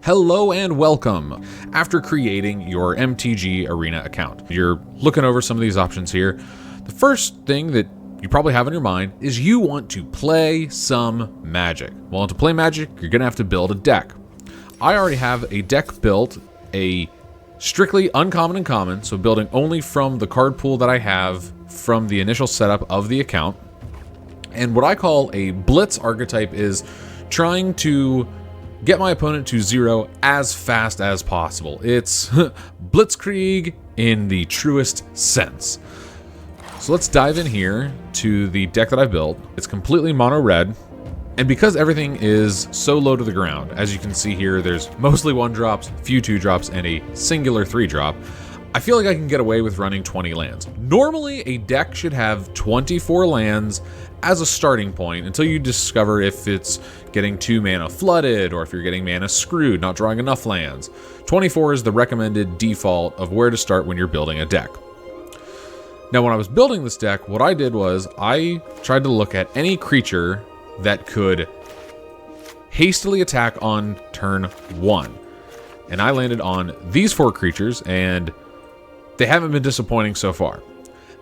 Hello and welcome. After creating your MTG Arena account, you're looking over some of these options here. The first thing that you probably have in your mind is you want to play some Magic. Well, to play Magic, you're going to have to build a deck. I already have a deck built, a strictly uncommon and common, so building only from the card pool that I have from the initial setup of the account. And what I call a Blitz archetype is trying to get my opponent to 0 as fast as possible. It's Blitzkrieg in the truest sense. So let's dive in here to the deck that I've built. It's completely mono red. And because everything is so low to the ground, as you can see here, there's mostly 1-drops, few 2-drops, and a singular 3-drop. I feel like I can get away with running 20 lands. Normally, a deck should have 24 lands as a starting point until you discover if it's getting 2 mana flooded or if you're getting mana screwed, not drawing enough lands. 24 is the recommended default of where to start when you're building a deck. Now, when I was building this deck, what I did was I tried to look at any creature that could hastily attack on turn 1. And I landed on these 4 creatures, and they haven't been disappointing so far.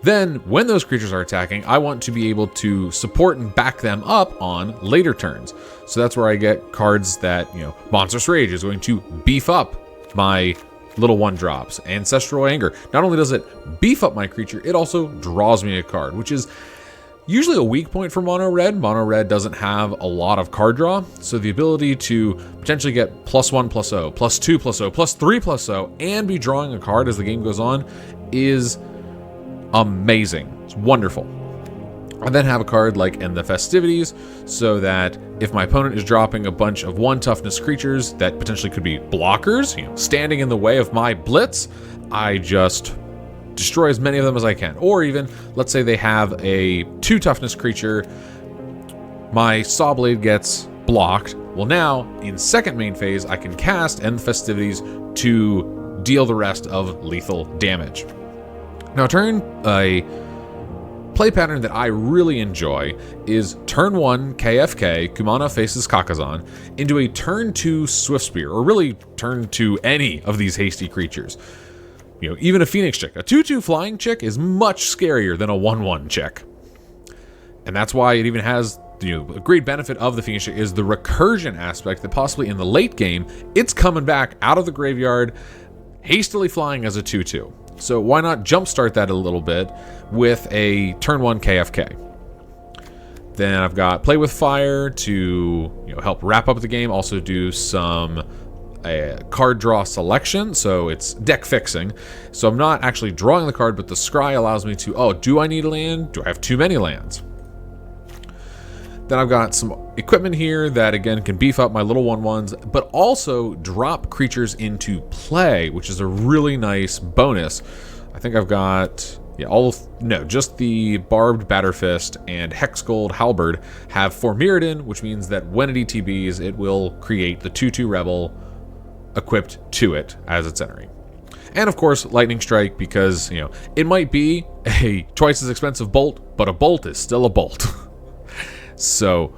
Then, when those creatures are attacking, I want to be able to support and back them up on later turns. So that's where I get cards that, Monstrous Rage is going to beef up my little 1-drops. Ancestral Anger. Not only does it beef up my creature, it also draws me a card, which is usually a weak point for mono red. Mono red doesn't have a lot of card draw, so the ability to potentially get +1/+0, +2/+0, +3/+0, and be drawing a card as the game goes on is amazing. It's wonderful. I then have a card like End the Festivities, so that if my opponent is dropping a bunch of 1 toughness creatures that potentially could be blockers, standing in the way of my Blitz, I just destroy as many of them as I can. Or even, let's say they have a 2 toughness creature, my Sawblade gets blocked. Well, now, in second main phase, I can cast End the Festivities to deal the rest of lethal damage. Now, a play pattern that I really enjoy is turn 1 KFK, Kumano faces Kakazan, into a turn 2 Swiftspear, or really turn 2 any of these hasty creatures. Even a Phoenix Chick. A 2/2 flying chick is much scarier than a 1/1 chick. And that's why it even has, a great benefit of the Phoenix Chick is the recursion aspect that possibly in the late game, it's coming back out of the graveyard, hastily flying as a 2/2. So why not jumpstart that a little bit with a turn 1 KFK? Then I've got Play with Fire to help wrap up the game, also do some card draw selection, so it's deck fixing. So I'm not actually drawing the card, but the scry allows me to, do I need a land? Do I have too many lands? Then I've got some equipment here that, again, can beef up my little 1/1s, but also drop creatures into play, which is a really nice bonus. I think I've got, just the Barbed Batterfist and Hexgold Halberd have 4 Mirrodin, which means that when it ETBs, it will create the 2/2 Rebel equipped to it as it's entering. And of course, Lightning Strike, because, it might be a twice as expensive bolt, but a bolt is still a bolt. So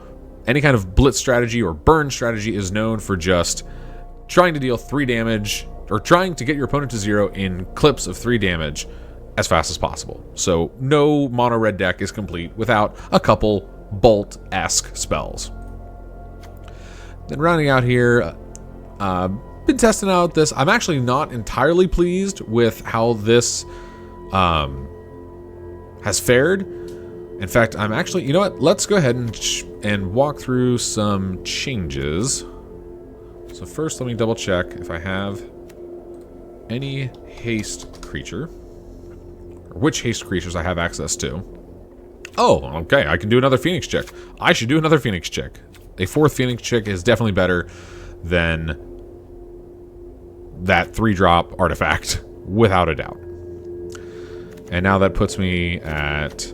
any kind of blitz strategy or burn strategy is known for just trying to deal 3 damage, or trying to get your opponent to 0 in clips of 3 damage as fast as possible. So no mono red deck is complete without a couple bolt-esque spells. Then rounding out here, been testing out this. I'm actually not entirely pleased with how this has fared. In fact, I'm actually, let's go ahead and walk through some changes. So first, let me double check if I have any haste creature, or which haste creatures I have access to. Oh, okay, I can do another Phoenix Chick. I should do another Phoenix Chick. A 4th Phoenix Chick is definitely better than that 3-drop artifact, without a doubt. And now that puts me at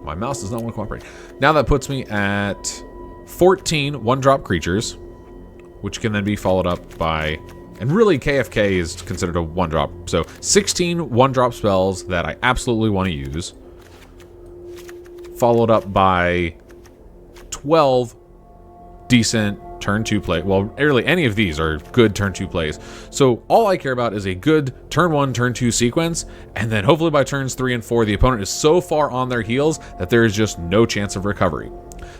my mouse does not want to cooperate. Now that puts me at 14 1-drop creatures, which can then be followed up by, and really KFK is considered a 1-drop, so 16 1-drop spells that I absolutely want to use, followed up by 12 decent turn 2 play. Well, really, any of these are good turn 2 plays. So all I care about is a good turn 1, turn 2 sequence, and then hopefully by turns 3 and 4, the opponent is so far on their heels that there is just no chance of recovery.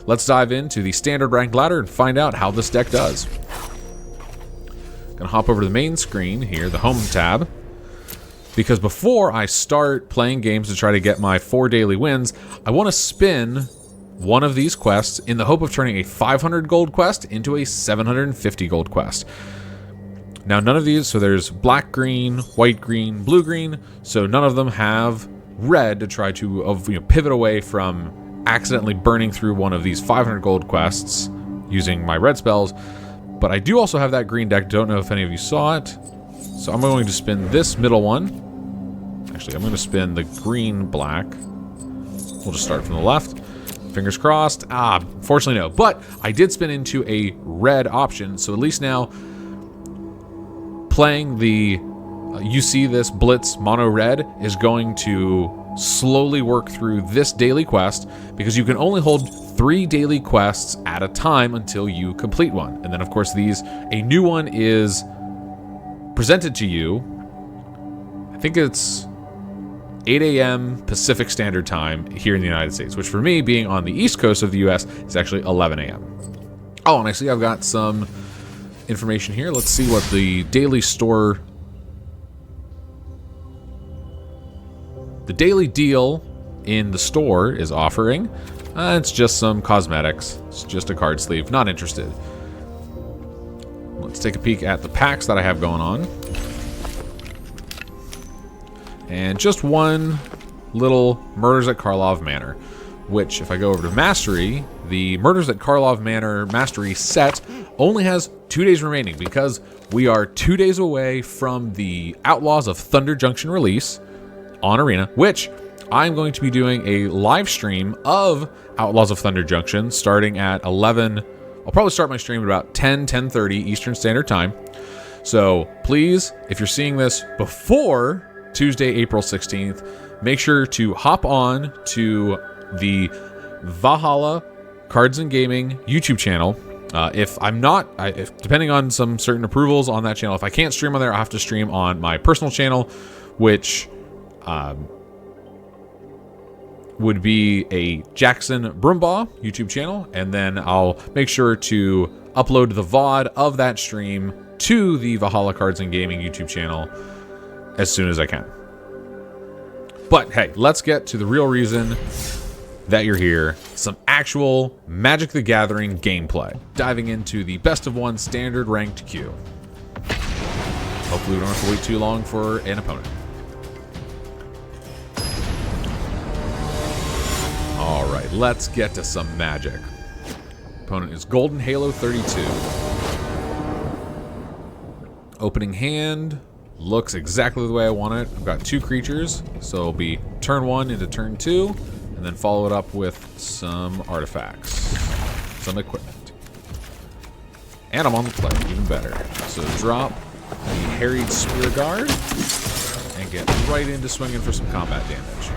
Let's dive into the standard ranked ladder and find out how this deck does. Gonna hop over to the main screen here, the home tab, because before I start playing games to try to get my 4 daily wins, I want to spin one of these quests in the hope of turning a 500 gold quest into a 750 gold quest. Now none of these, so there's black, green, white, green, blue, green, so none of them have red to try to pivot away from accidentally burning through one of these 500 gold quests using my red spells. But I do also have that green deck, don't know if any of you saw it. So I'm going to spin this middle one. Actually, I'm going to spin the green black. We'll just start from the left. Fingers crossed. Fortunately no. But I did spin into a red option, so at least now playing the you see this Blitz mono red is going to slowly work through this daily quest, because you can only hold 3 daily quests at a time until you complete one. And then of course a new one is presented to you. I think it's 8 a.m. Pacific Standard Time here in the United States, which for me, being on the East Coast of the US, is actually 11 a.m. Oh, and I see I've got some information here. Let's see what the daily store... The daily deal in the store is offering. It's just some cosmetics. It's just a card sleeve. Not interested. Let's take a peek at the packs that I have going on. And just one little Murders at Karlov Manor, which if I go over to Mastery, the Murders at Karlov Manor Mastery set only has 2 days remaining, because we are 2 days away from the Outlaws of Thunder Junction release on Arena, which I'm going to be doing a live stream of Outlaws of Thunder Junction starting at 11. I'll probably start my stream at about 10:30 Eastern Standard Time. So please, if you're seeing this before Tuesday, April 16th, make sure to hop on to the Valhalla Cards and Gaming YouTube channel. If I'm not, depending on some certain approvals on that channel, if I can't stream on there, I have to stream on my personal channel, which would be a Jackson Brumbaugh YouTube channel, and then I'll make sure to upload the VOD of that stream to the Valhalla Cards and Gaming YouTube channel as soon as I can. But hey, let's get to the real reason that you're here. Some actual Magic the Gathering gameplay. Diving into the best of 1 standard ranked queue. Hopefully we don't have to wait too long for an opponent. Alright, let's get to some Magic. Opponent is Golden Halo 32. Opening hand looks exactly the way I want it. I've got 2 creatures, so it'll be turn 1 into turn 2, and then follow it up with some artifacts, some equipment. And I'm on the play, even better. So drop the Harried Spear Guard and get right into swinging for some combat damage.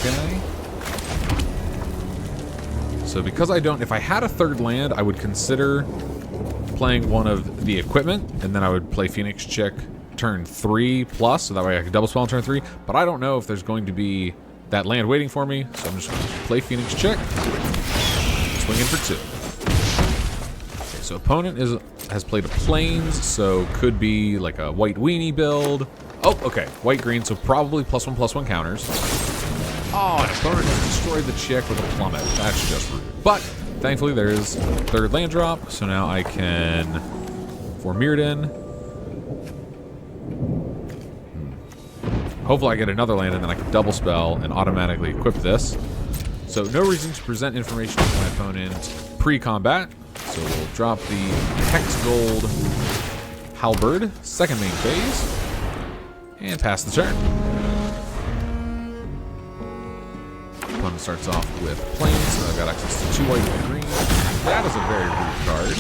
Okay. So because I don't, if I had a 3rd land, I would consider playing one of the equipment, and then I would play Phoenix Chick turn 3 plus, so that way I could double spell on turn 3. But I don't know if there's going to be that land waiting for me, so I'm just going to play Phoenix Chick, swing in for 2. Okay, so opponent has played a Plains, so could be like a white weenie build. Oh, okay, white green, so probably +1/+1 counters. Oh, and opponent has destroyed the Chick with a Plummet. That's just rude. But thankfully, there's 3rd land drop, so now I can, for Mirrodin, hopefully I get another land, and then I can double spell and automatically equip this. So no reason to present information to my opponent pre-combat, so we'll drop the Hex Gold Halberd, 2nd main phase, and pass the turn. Opponent starts off with Plains, so I've got access to 2 white and green. That is a very rude card.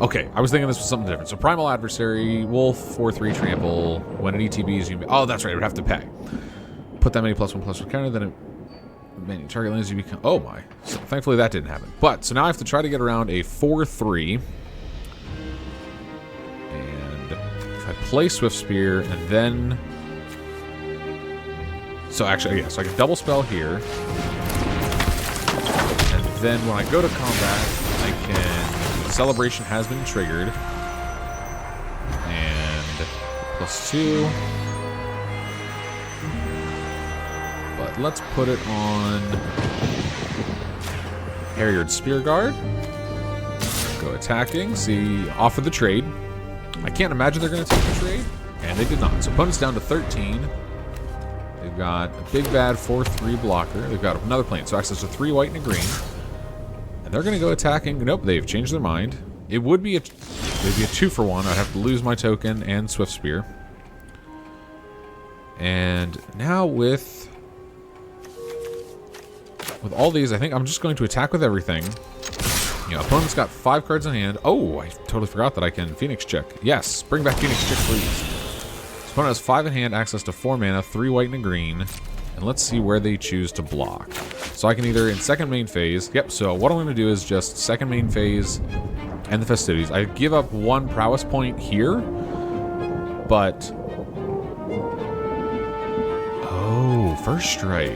Okay, I was thinking this was something different. So Primal Adversary, Wolf, 4/3 trample. When an ETB is... Oh, that's right, I would have to pay. put that many +1/+1 counter, then many target lands you become. Oh my! So thankfully that didn't happen. But so now I have to try to get around a 4/3, and if I play Swift Spear and then, so actually yeah, so I can double spell here, and then when I go to combat, I can Celebration has been triggered, and +2. But let's put it on Harriered Spear Guard. Go attacking. See, offer the trade. I can't imagine they're going to take the trade, and they did not. So opponent's down to 13. They've got a big bad 4/3 blocker. They've got another plane, so access to 3 white and a green. And they're going to go attacking. Nope, they've changed their mind. It would be a 2-for-1. I'd have to lose my token and Swift Spear. And now with all these, I think I'm just going to attack with everything. You know, opponent's got 5 cards in hand. Oh, I totally forgot that I can Phoenix check. Yes, bring back Phoenix check, please. So opponent has 5 in hand, access to 4 mana, 3 white and a green. And let's see where they choose to block. So I can either in second main phase. Yep, so what I'm going to do is just second main phase and the festivities. I give up 1 prowess point here, but oh, first strike.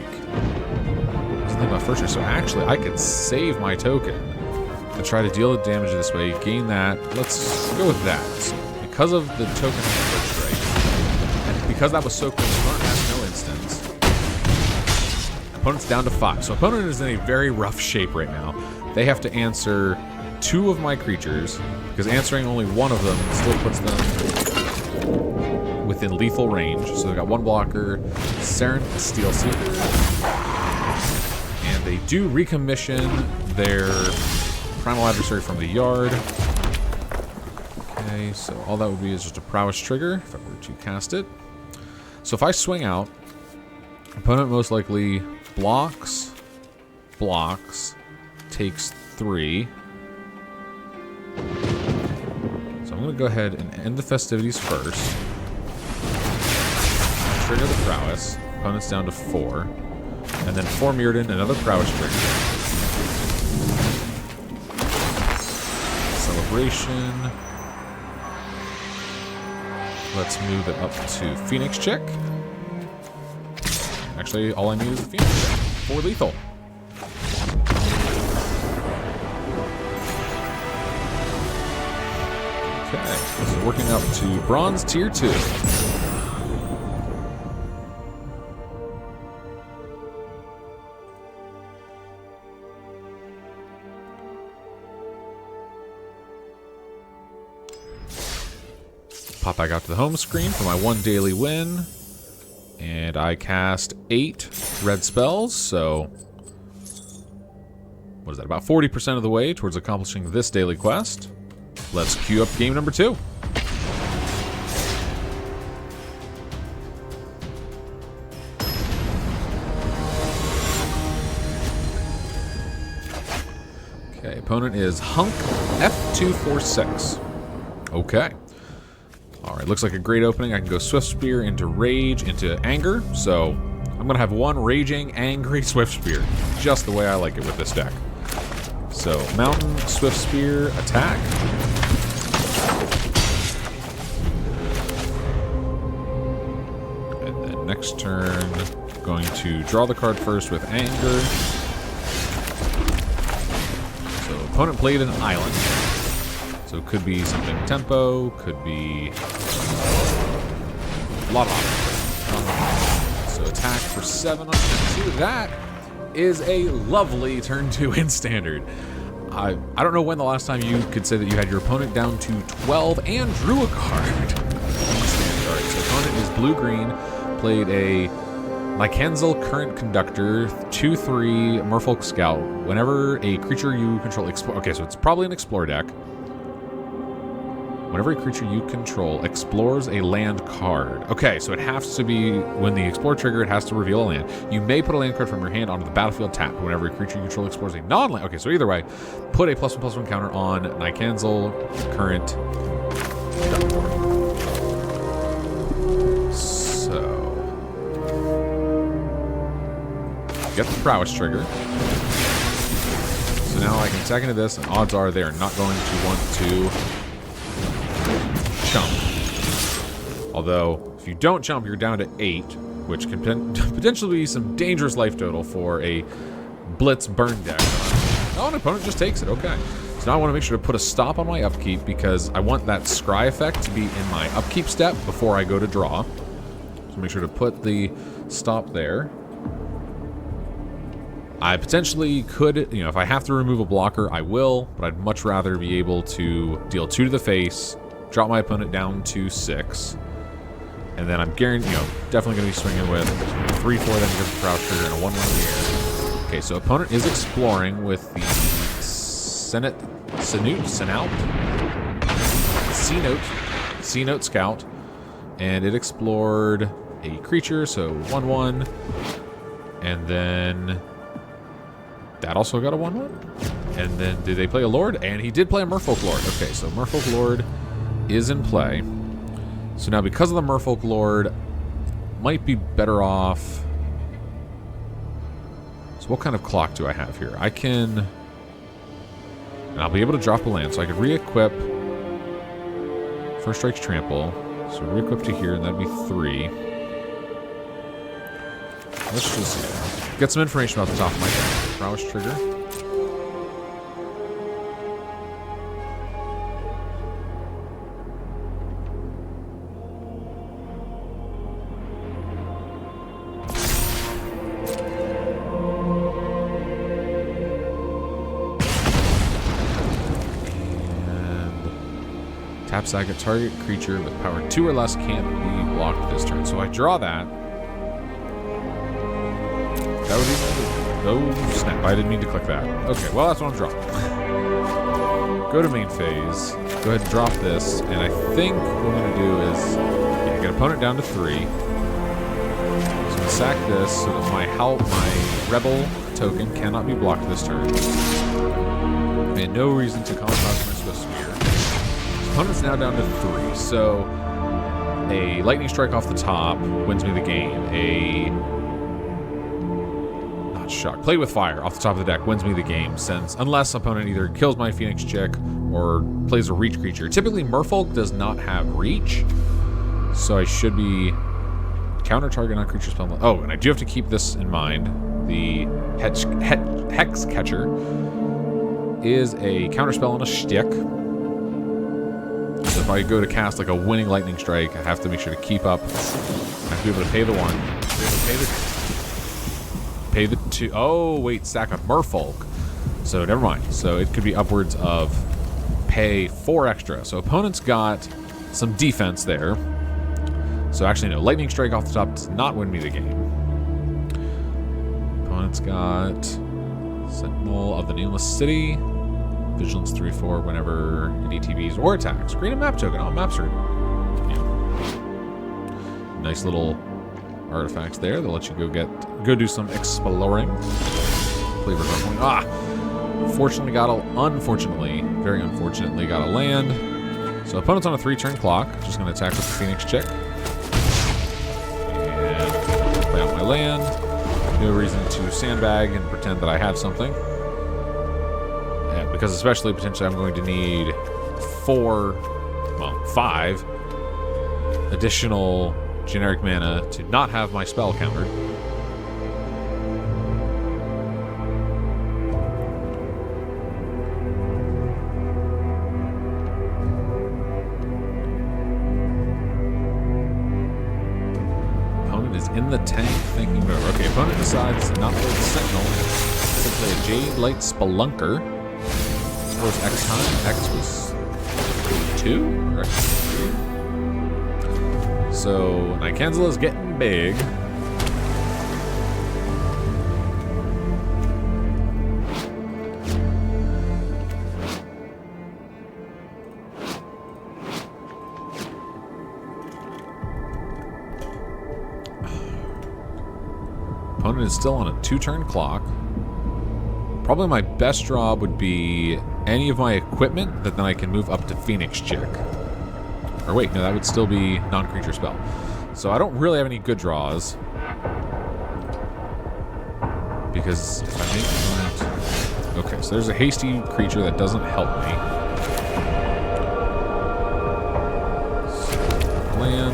About first strike. So actually, I could save my token to try to deal the damage this way, gain that. Let's go with that. So because of the token on the first strike, and because that was so close, opponent has no instance. Opponent's down to 5. So opponent is in a very rough shape right now. They have to answer 2 of my creatures, because answering only 1 of them still puts them within lethal range. So they've got 1 blocker, Saren Steel Seeker. And they do recommission their Primal Adversary from the yard. Okay, so all that would be is just a prowess trigger if I were to cast it. So if I swing out, opponent most likely blocks, takes 3. So I'm going to go ahead and end the festivities first. Trigger the prowess. Opponent's down to 4. And then 4 Mirrodin, another prowess trigger. Celebration. Let's move it up to Phoenix check. Actually, all I need is a Phoenix check. 4 lethal. Okay, so working up to Bronze Tier 2. Pop back out to the home screen for my 1 daily win. And I cast 8 red spells, so what is that, about 40% of the way towards accomplishing this daily quest. Let's queue up game number 2. Okay, opponent is Hunk F246. Okay. Alright, looks like a great opening. I can go Swift Spear into Rage, into Anger. So, I'm going to have 1 Raging, Angry Swift Spear. Just the way I like it with this deck. So, Mountain, Swift Spear, attack. And then next turn, going to draw the card first with Anger. So, opponent played an island. So it could be something tempo, could be a lot of options. So attack for 7 on turn 2. That is a lovely turn 2 in standard. I don't know when the last time you could say that you had your opponent down to 12 and drew a card in standard. Alright, so opponent is blue-green, played a Lycanzel Current Conductor, 2/3 Merfolk Scout. Whenever a creature you control explore. Okay, so it's probably an explore deck. Whenever a creature you control explores a land card. Okay, so it has to be, when the explore trigger, it has to reveal a land. You may put a land card from your hand onto the battlefield tapped whenever a creature you control explores a non-land. Okay, so either way, put a +1/+1 counter on Lycanzel Current Conductor. So, get the prowess trigger. So now I can tech into this, and odds are they are not going to want to chump. Although, if you don't chump, you're down to 8, which can potentially be some dangerous life total for a Blitz burn deck. Oh, an opponent just takes it. Okay. So now I want to make sure to put a stop on my upkeep because I want that scry effect to be in my upkeep step before I go to draw. So make sure to put the stop there. I potentially could, you know, if I have to remove a blocker, I will, but I'd much rather be able to deal 2 to the face, drop my opponent down to 6, and then I'm guaranteed, you know, definitely going to be swinging with 3-4 then because of Crouch Trigger and a 1-1 in the air. Okay, so opponent is exploring with the C-Note Scout, and it explored a creature, so 1-1, and then that also got a 1-1. And then did they play a Lord? And he did play a Merfolk Lord. Okay, so Merfolk Lord is in play. So now because of the Merfolk Lord, might be better off. So what kind of clock do I have here? I can, and I'll be able to drop a land. So I could re-equip First Strike's Trample. So re-equip to here, and that'd be 3. Let's just get some information about the top of my deck. Prowess Trigger. And tap sack a target creature with power 2 or less can't be blocked this turn. So I draw that. That would be... Oh, snap. I didn't mean to click that. Okay, well, that's what I'm drawing. Go to main phase. Go ahead and drop this. And I think what I'm going to do is get opponent down to 3. So I'm going to sack this so that my Rebel token cannot be blocked this turn. And no reason to compromise my Swift Spear. Opponent's now down to 3. So a Lightning Strike off the top wins me the game. Shock. Play with Fire off the top of the deck wins me the game, since unless opponent either kills my Phoenix Chick or plays a reach creature. Typically, Merfolk does not have reach, so I should be counter target on creature spell. Oh, and I do have to keep this in mind. The Hex Catcher is a counter spell on a shtick. So if I go to cast like a winning Lightning Strike, I have to make sure to keep up. I have to be able to pay the 1. Pay the 2. Oh, wait, stack a Merfolk. So never mind. So it could be upwards of pay 4 extra. So opponent's got some defense there. So actually, no. Lightning Strike off the top does not win me the game. Opponent's got Sentinel of the Nameless City. Vigilance 3/4 whenever it ETBs or attacks. Create a map token. Oh, maps are, you know, nice little artifacts there. They'll let you go do some exploring. Unfortunately, very unfortunately, got a land. So opponent's on a 3-turn clock. Just going to attack with the Phoenix Chick. And play out my land. No reason to sandbag and pretend that I have something. And because especially potentially I'm going to need 5 additional generic mana to not have my spell countered. Opponent is in the tank thinking over. Okay, opponent decides to not play the Sentinel. To play a Jade Light Spelunker. What was X time? X was 2? Or X was 3? So, Nikansela is getting big. Opponent is still on a 2-turn clock. Probably my best draw would be any of my equipment that then I can move up to Phoenix Chick. Or wait, no, that would still be non-creature spell. So I don't really have any good draws. Because if I make that... Okay, so there's a hasty creature that doesn't help me. So, land.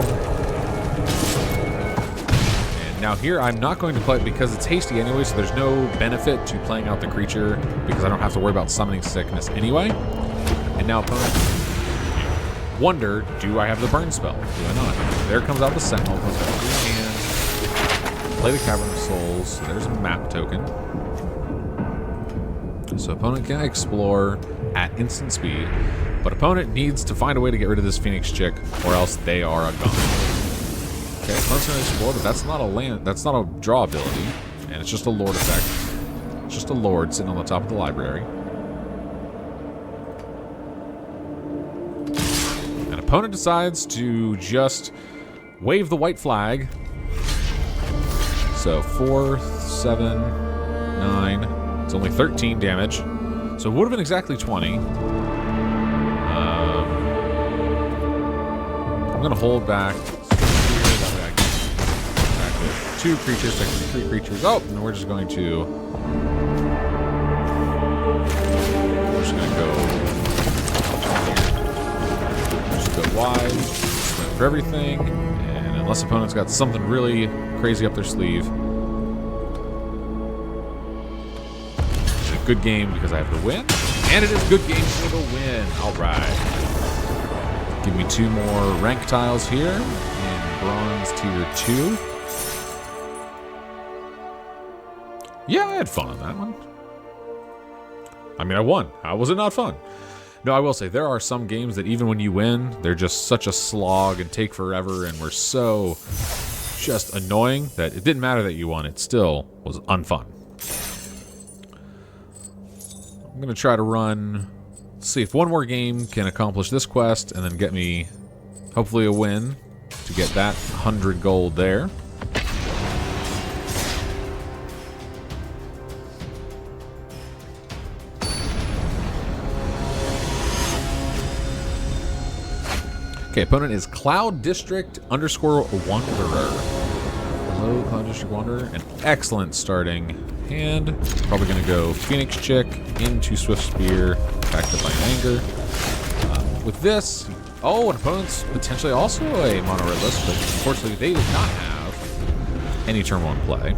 And now here, I'm not going to play it because it's hasty anyway, so there's no benefit to playing out the creature because I don't have to worry about summoning sickness anyway. And now opponent wonder, do I have the burn spell? Do I not? There comes out the Sentinel. Play the Cavern of Souls. So there's a map token. So opponent can explore at instant speed, but opponent needs to find a way to get rid of this Phoenix chick, or else they are a gone. Okay, opponent's gonna explore, but that's not a land. That's not a draw ability, and it's just a Lord effect. It's just a Lord sitting on the top of the library. And opponent decides to just wave the white flag. So 4, 7, 9. It's only 13 damage. So it would have been exactly 20. I'm going to hold back. That way I can attack with 2 creatures, technically 3 creatures. Oh, and we're just going to... We're just going to go... Just go wide. Spend for everything. And unless opponent's got something really crazy up their sleeve. It's a good game because I have to win. And it is a good game for the win. Alright. Give me 2 more rank tiles here in Bronze Tier 2. Yeah, I had fun on that one. I mean, I won. How was it not fun? No, I will say, there are some games that even when you win, they're just such a slog and take forever and were so just annoying that it didn't matter that you won. It still was unfun. I'm going to try to run... see if one more game can accomplish this quest and then get me, hopefully, a win to get that 100 gold there. Okay, opponent is Cloud District _Wanderer. Hello, Cloud District Wanderer. An excellent starting hand. Probably going to go Phoenix Chick into Swift Spear, backed up by Anger. With this, oh, an opponent's potentially also a mono red list, but unfortunately they did not have any turn 1 play.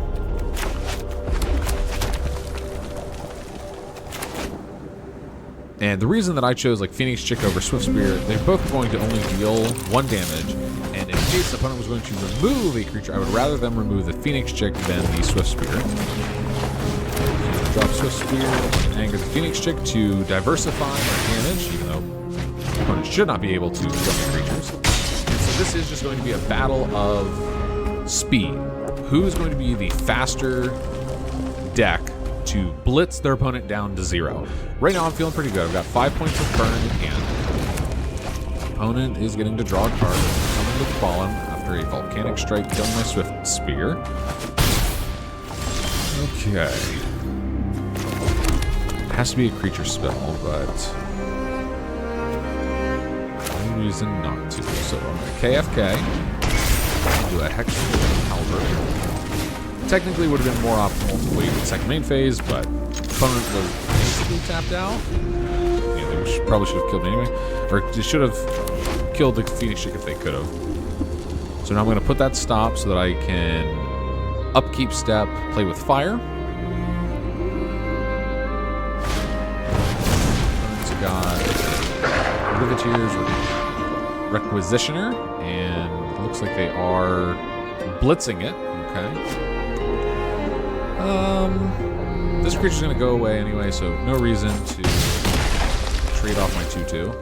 And the reason that I chose like Phoenix Chick over Swift Spear, they're both going to only deal 1 damage. And in case the opponent was going to remove a creature, I would rather them remove the Phoenix Chick than the Swift Spear. Drop Swift Spear, anger the Phoenix Chick to diversify my damage, even though the opponent should not be able to kill my creatures. And so this is just going to be a battle of speed. Who's going to be the faster deck to blitz their opponent down to 0? Right now I'm feeling pretty good. I've got 5 points of burn in hand. Opponent is getting to draw a card. Coming to the bottom after a volcanic strike killing my Swift Spear. Okay. It has to be a creature spell, but no reason not to. So I'm going to KFK. Do a Hex Halberd. Technically would have been more optimal to wait the second main phase, but opponent was basically tapped out. Yeah, they probably should have killed me anyway. Or they should have killed the Phoenix Chick if they could have. So now I'm going to put that stop so that I can upkeep step, play with fire. Opponent's got Riveteers or Requisitioner, and it looks like they are blitzing it. Okay. This creature's going to go away anyway, so no reason to trade off my 2/2.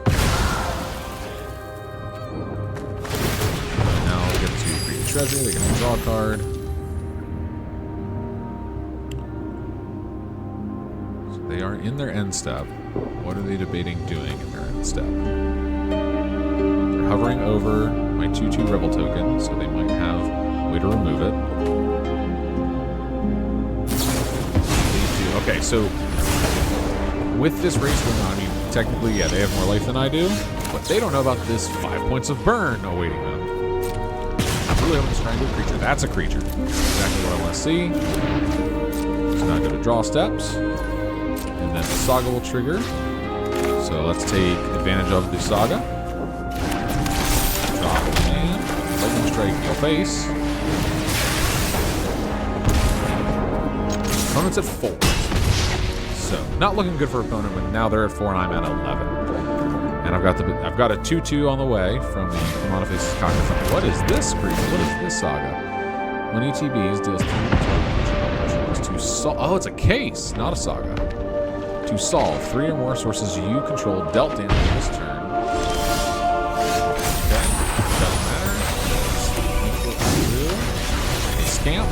Now I'll get to create a treasure. They're going to draw a card. So they are in their end step. What are they debating doing in their end step? They're hovering over my 2/2 Rebel token, so they might have a way to remove it. Okay, so with this race going on, I mean, technically, yeah, they have more life than I do, but they don't know about this 5 points of burn awaiting them. I'm really hoping to try and do a creature. That's a creature. Exactly what I want to see. So not go to draw steps. And then the Saga will trigger. So let's take advantage of the Saga. Drop and Lightning Strike in your face. Opponent's at 4. So not looking good for opponent, but now they're at 4 and I'm at 11. And I've got a 2/2 on the way from the Amana Faces Cocktail. What is this creature? What is this Saga? When ETBs deals 2 to solve. Oh, it's a case, not a Saga. To solve 3 or more sources you control dealt damage this turn. Okay, doesn't matter. A scamp.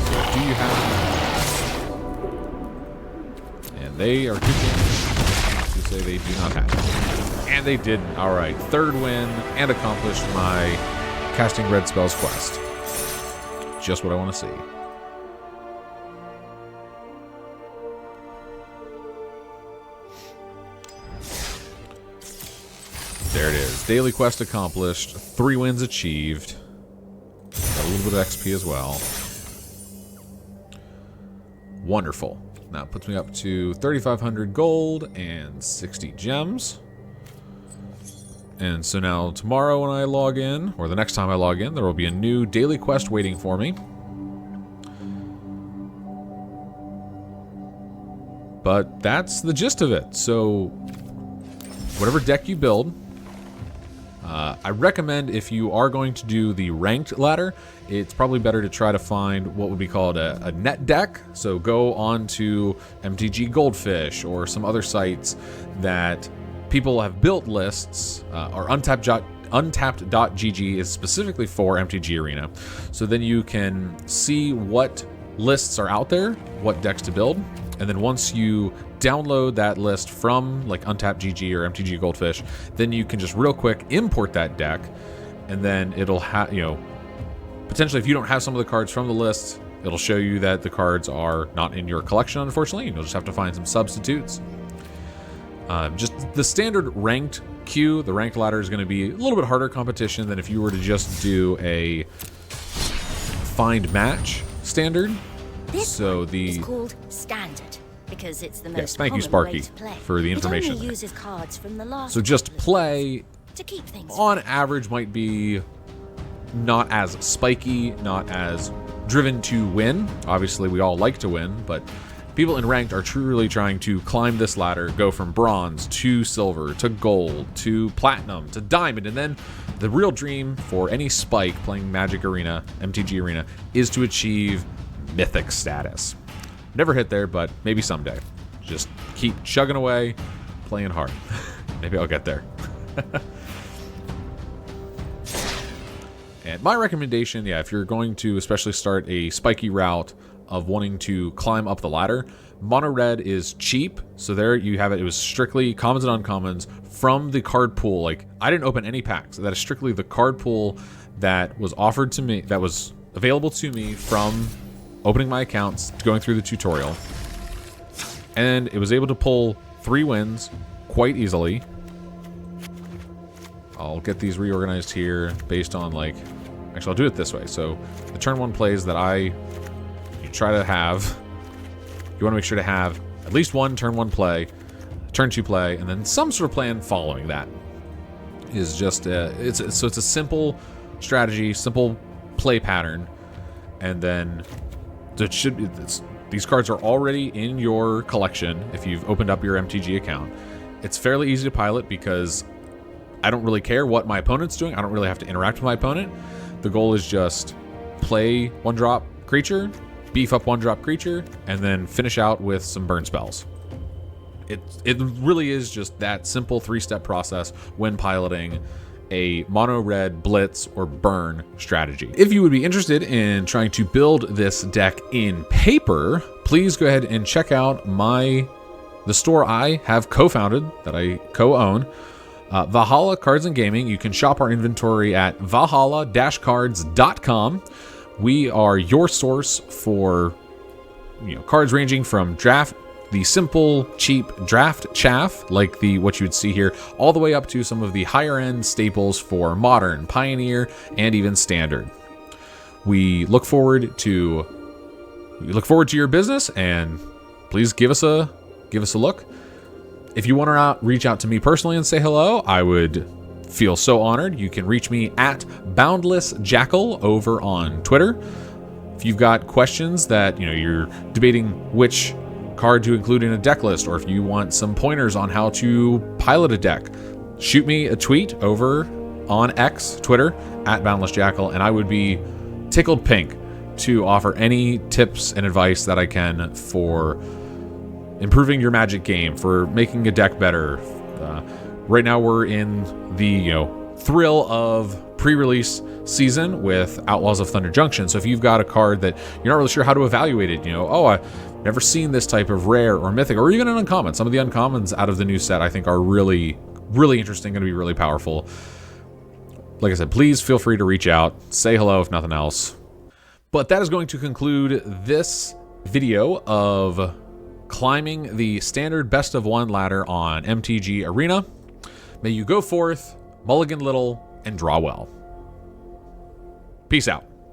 So do you have? And they are kicking to say they do not have. And they didn't. All right, 3rd win and accomplished my casting red spells quest. Just what I want to see. There it is. Daily quest accomplished. 3 wins achieved. Got a little bit of XP as well. Wonderful. Now it puts me up to 3,500 gold and 60 gems. And so now tomorrow when I log in, or the next time I log in, there will be a new daily quest waiting for me. But that's the gist of it. So whatever deck you build, I recommend if you are going to do the ranked ladder, it's probably better to try to find what would be called a net deck. So go on to MTG Goldfish or some other sites that people have built lists, or untapped.gg is specifically for MTG Arena. So then you can see what lists are out there, what decks to build. And then once you download that list from like Untapped.gg or MTG Goldfish, then you can just real quick import that deck. And then it'll have, potentially if you don't have some of the cards from the list, it'll show you that the cards are not in your collection, unfortunately. You'll just have to find some substitutes. Just the standard ranked queue, the ranked ladder is going to be a little bit harder competition than if you were to just do a find match standard. This is called standard because it's the most thank you, common Sparky, way to play. for the information. It only uses cards from the last So just play to keep things on average might be not as spiky, not as driven to win. Obviously, we all like to win, but people in ranked are truly trying to climb this ladder, go from bronze to silver to gold to platinum to diamond, and then the real dream for any spike playing Magic Arena, MTG Arena, is to achieve mythic status. Never hit there, but maybe someday. Just keep chugging away, playing hard. Maybe I'll get there. And my recommendation, if you're going to especially start a spiky route of wanting to climb up the ladder, mono red is cheap. So there you have it. It was strictly commons and uncommons from the card pool. Like, I didn't open any packs. That is strictly the card pool that was offered to me, that was available to me from opening my accounts, going through the tutorial. And it was able to pull 3 wins quite easily. I'll get these reorganized here based on actually I'll do it this way. So the turn 1 plays that you try to have, you want to make sure to have at least one turn 1 play, turn 2 play, and then some sort of plan following that. Is just it's a simple strategy, simple play pattern, and then it should be these cards are already in your collection if you've opened up your MTG account. It's fairly easy to pilot because I don't really care what my opponent's doing. I don't really have to interact with my opponent. The goal is just play 1-drop creature, beef up 1-drop creature, and then finish out with some burn spells. It really is just that simple 3-step process when piloting a mono red blitz or burn strategy. If you would be interested in trying to build this deck in paper, please go ahead and check out the store I have co-founded, that I co-own, Valhalla Cards and Gaming. You can shop our inventory at valhalla-cards.com. We are your source for cards ranging from the simple, cheap draft chaff, like what you would see here, all the way up to some of the higher end staples for modern, pioneer, and even standard. We look forward to We look forward to your business, and please give us a look. If you want to reach out to me personally and say hello, I would feel so honored. You can reach me at Boundless Jackal over on Twitter. If you've got questions that you're debating which card to include in a deck list, or if you want some pointers on how to pilot a deck, shoot me a tweet over on X, Twitter, at Boundless Jackal, and I would be tickled pink to offer any tips and advice that I can for improving your Magic game, for making a deck better. Right now we're in the thrill of pre-release season with Outlaws of Thunder Junction. So if you've got a card that you're not really sure how to evaluate it, oh, I've never seen this type of rare or mythic, or even an uncommon. Some of the uncommons out of the new set I think are really, really interesting, going to be really powerful. Like I said, please feel free to reach out, say hello if nothing else. But that is going to conclude this video of climbing the standard best of one ladder on MTG Arena. May you go forth, mulligan little, and draw well. Peace out.